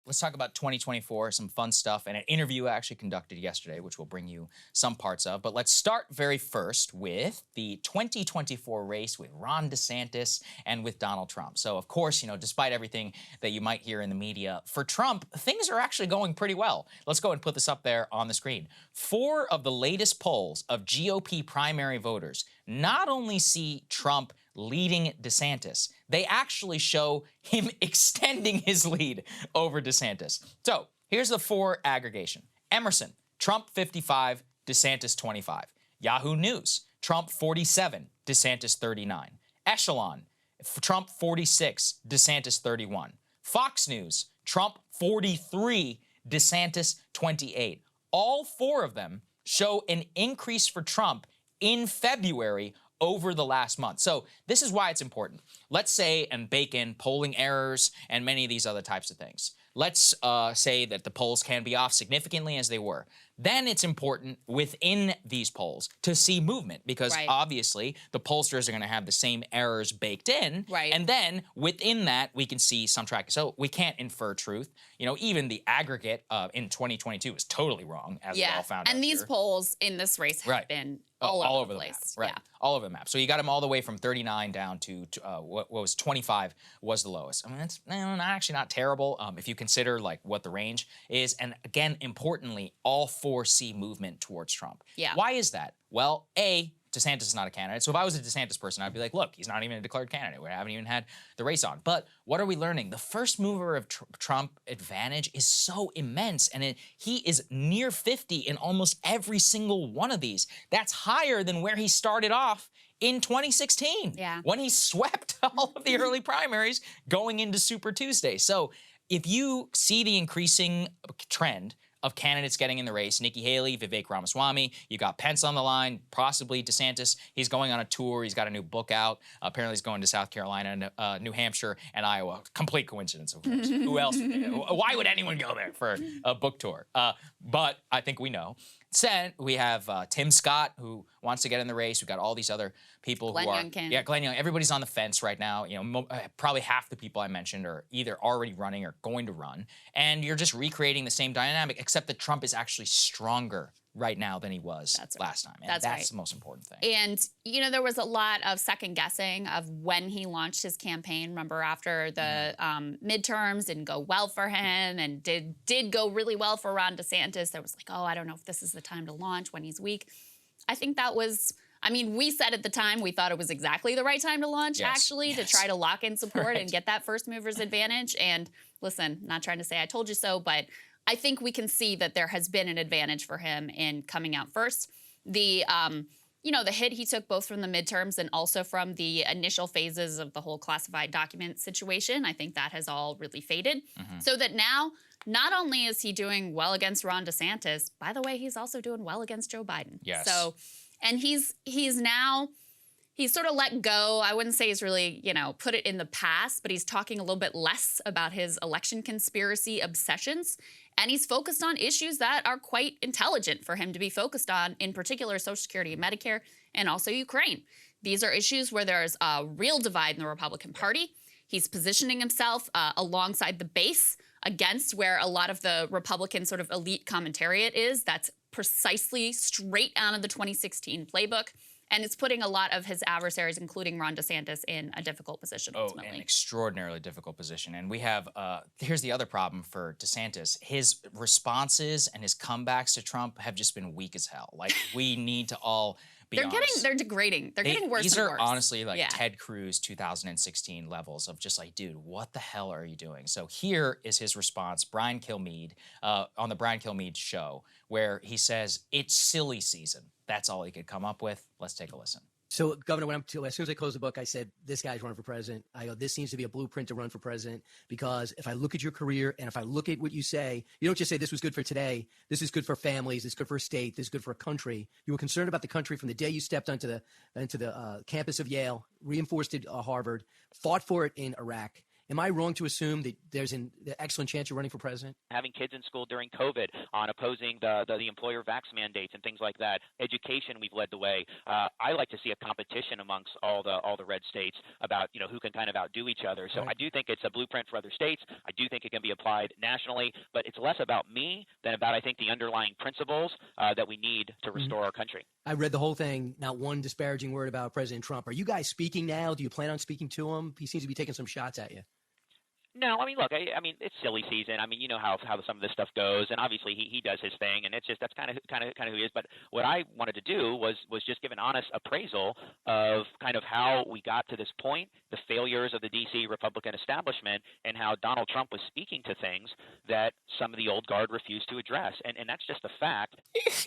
let's talk about 2024, some fun stuff, and an interview I actually conducted yesterday, which we'll bring you some parts of. But let's start very first with the 2024 race with Ron DeSantis and with Donald Trump. So, of course, despite everything that you might hear in the media, for Trump, things are actually going pretty well. Let's go and put this up there on the screen. 4 of the latest polls of GOP primary voters not only see Trump leading DeSantis, they actually show him extending his lead over DeSantis. So here's the 4 aggregation. Emerson, Trump 55, DeSantis 25. Yahoo News, Trump 47, DeSantis 39. Echelon, Trump 46, DeSantis 31. Fox News, Trump 43, DeSantis 28. All 4 of them show an increase for Trump in February over the last month. So this is why it's important. Let's say and bake in polling errors and many of these other types of things. Let's say that the polls can be off significantly as they were. Then it's important within these polls to see movement because obviously the pollsters are going to have the same errors baked in. And then within that, we can see some tracking. So we can't infer truth. Even the aggregate in 2022 is totally wrong, as we all found out. And these polls in this race have been all over the place. Map. All over the map. So you got them all the way from 39 down to what was 25 was the lowest. I mean, that's actually not terrible if you consider like what the range is. And again, importantly, all 4 see movement towards Trump. Why is that? Well, DeSantis is not a candidate. So if I was a DeSantis person, I'd be like, look, he's not even a declared candidate. We haven't even had the race on. But what are we learning? The first mover of Trump advantage is so immense. And he is near 50 in almost every single one of these. That's higher than where he started off in 2016 when he swept all of the early primaries going into Super Tuesday. So if you see the increasing trend of candidates getting in the race, Nikki Haley, Vivek Ramaswamy, you got Pence on the line, possibly DeSantis. He's going on a tour. He's got a new book out. Apparently he's going to South Carolina, New Hampshire, and Iowa. Complete coincidence, of course. Who else? Why would anyone go there for a book tour? But I think we know. Then we have Tim Scott, who wants to get in the race. We've got all these other people Glenn who are... Young can. Yeah, Glenn Young. Everybody's on the fence right now. Probably half the people I mentioned are either already running or going to run. And you're just recreating the same dynamic, except that Trump is actually stronger right now than he was last time. And that's the most important thing. And, there was a lot of second guessing of when he launched his campaign. Remember, after the midterms didn't go well for him and did go really well for Ron DeSantis. There was like, I don't know if this is the time to launch when he's weak. I think that was... we said at the time we thought it was exactly the right time to launch, to try to lock in support and get that first mover's advantage. And listen, not trying to say I told you so, but I think we can see that there has been an advantage for him in coming out first. The hit he took both from the midterms and also from the initial phases of the whole classified document situation, I think that has all really faded. So that now, not only is he doing well against Ron DeSantis, by the way, he's also doing well against Joe Biden. So... And he's sort of let go. I wouldn't say he's really, put it in the past, but he's talking a little bit less about his election conspiracy obsessions. And he's focused on issues that are quite intelligent for him to be focused on, in particular Social Security and Medicare, and also Ukraine. These are issues where there's a real divide in the Republican Party. He's positioning himself alongside the base against where a lot of the Republican sort of elite commentariat is. That's precisely straight out of the 2016 playbook. And it's putting a lot of his adversaries, including Ron DeSantis, in a difficult position ultimately. An extraordinarily difficult position. And we have, here's the other problem for DeSantis. His responses and his comebacks to Trump have just been weak as hell. Like, we need to all be honest. They're degrading. They're getting worse and worse. These are honestly like Ted Cruz 2016 levels of just like, dude, what the hell are you doing? So here is his response, Brian Kilmeade, on the Brian Kilmeade show, where he says, it's silly season. That's all he could come up with. Let's take a listen. So, Governor, as soon as I closed the book, I said, this guy's running for president. I go, this seems to be a blueprint to run for president, because if I look at your career and if I look at what you say, you don't just say this was good for today. This is good for families. This is good for a state. This is good for a country. You were concerned about the country from the day you stepped onto the campus of Yale, reinforced it at Harvard, fought for it in Iraq. Am I wrong to assume that there's an excellent chance you're running for president? Having kids in school during COVID, on opposing the employer vax mandates and things like that. Education, we've led the way. I like to see a competition amongst all the red states about who can kind of outdo each other. So I do think it's a blueprint for other states. I do think it can be applied nationally, but it's less about me than about, I think, the underlying principles that we need to restore our country. I read the whole thing. Not one disparaging word about President Trump. Are you guys speaking now? Do you plan on speaking to him? He seems to be taking some shots at you. No, I mean, look, I mean, it's silly season. I mean, you know how some of this stuff goes, and obviously he does his thing, and it's just that's kind of who he is. But what I wanted to do was just give an honest appraisal of kind of how we got to this point, the failures of the D.C. Republican establishment, and how Donald Trump was speaking to things that some of the old guard refused to address, and that's just a fact.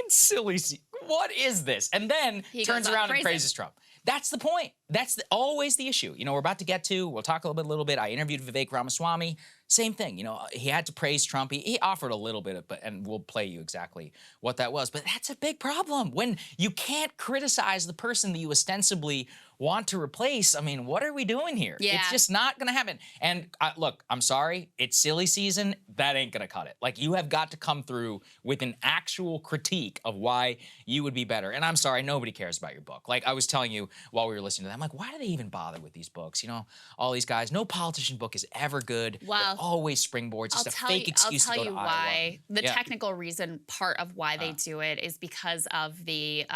Silly. What is this? And then He turns goes on around and praises Trump. That's the point. That's always the issue. We're about to get to, we'll talk a little bit. I interviewed Vivek Ramaswamy. Same thing. He had to praise Trump. He offered a little bit, and we'll play you exactly what that was. But that's a big problem. When you can't criticize the person that you ostensibly want to replace, I mean, what are we doing here? Yeah. It's just not going to happen. And look, I'm sorry. It's silly season. That ain't going to cut it. Like, you have got to come through with an actual critique of why you would be better. And I'm sorry, nobody cares about your book. Like I was telling you while we were listening to that, I'm like, why do they even bother with these books? All these guys, no politician book is ever good. Well, They're always springboards, just a fake excuse to go to Iowa. I'll tell you why. The Yeah. technical reason, part of why they do it is because of the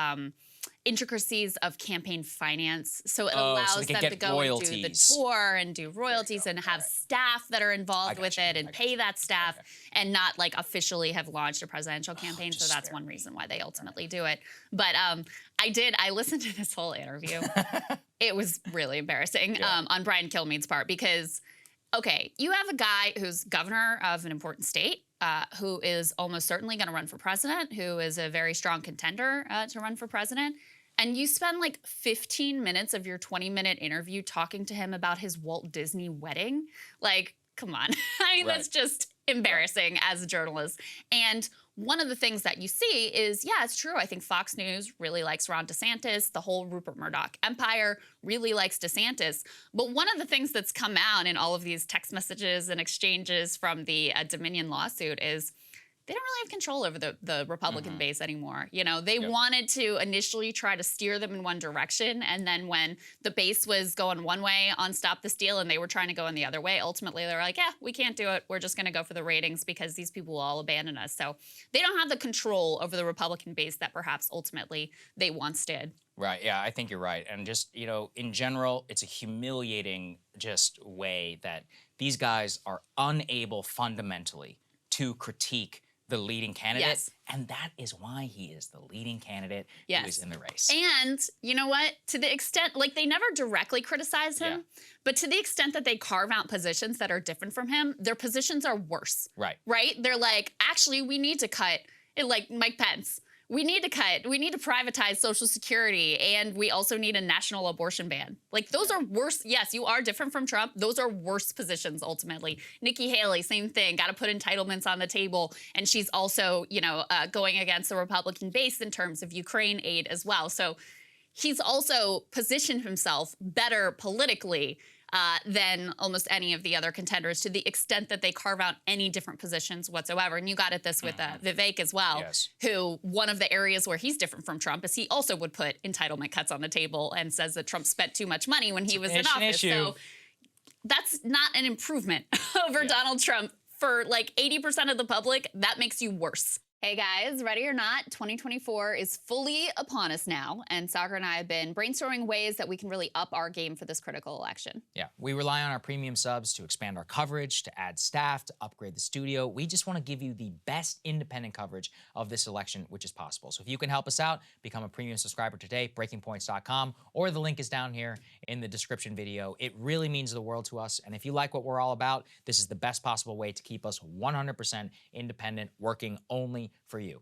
intricacies of campaign finance. So it allows they can them to get go and do the royalties. tour and do royalties and have staff that are involved with it and pay that staff and not like officially have launched a presidential campaign. So that's one reason why they ultimately do it. But I listened to this whole interview. It was really embarrassing on Brian Kilmeade's part because, okay, you have a guy who's governor of an important state, who is almost certainly going to run for president, who is a very strong contender to run for president. And you spend like 15 minutes of your 20-minute interview talking to him about his Walt Disney wedding. Like, come on. I mean, that's just embarrassing as a journalist. And one of the things that you see is, yeah, it's true. I think Fox News really likes Ron DeSantis. The whole Rupert Murdoch empire really likes DeSantis. But one of the things that's come out in all of these text messages and exchanges from the Dominion lawsuit is they don't really have control over the Republican base anymore. They wanted to initially try to steer them in one direction, and then when the base was going one way on Stop the Steal and they were trying to go in the other way, ultimately they were like, yeah, we can't do it. We're just going to go for the ratings because these people will all abandon us. So they don't have the control over the Republican base that perhaps ultimately they once did. Right. Yeah, I think you're right. And just, in general, it's a humiliating just way that these guys are unable fundamentally to critique the leading candidate. Yes. And that is why he is the leading candidate Yes. who is in the race. And you know what? To the extent, like, they never directly criticize him, but to the extent that they carve out positions that are different from him, their positions are worse. Right. Right? They're like, actually, we need to cut, like Mike Pence. We need to privatize Social Security, and we also need a national abortion ban. Like, those are worse. Yes, you are different from Trump. Those are worse positions, ultimately. Nikki Haley, same thing. Got to put entitlements on the table. And she's also, going against the Republican base in terms of Ukraine aid as well. So he's also positioned himself better politically than almost any of the other contenders, to the extent that they carve out any different positions whatsoever. And you got at this with Vivek as well, who one of the areas where he's different from Trump is he also would put entitlement cuts on the table and says that Trump spent too much money when he was in office. So that's not an improvement over Donald Trump. For like 80% of the public, that makes you worse. Hey guys, ready or not, 2024 is fully upon us now, and Saagar and I have been brainstorming ways that we can really up our game for this critical election. Yeah, we rely on our premium subs to expand our coverage, to add staff, to upgrade the studio. We just want to give you the best independent coverage of this election, which is possible. So if you can help us out, become a premium subscriber today, breakingpoints.com, or the link is down here in the description video. It really means the world to us, and if you like what we're all about, this is the best possible way to keep us 100% independent, working only for you.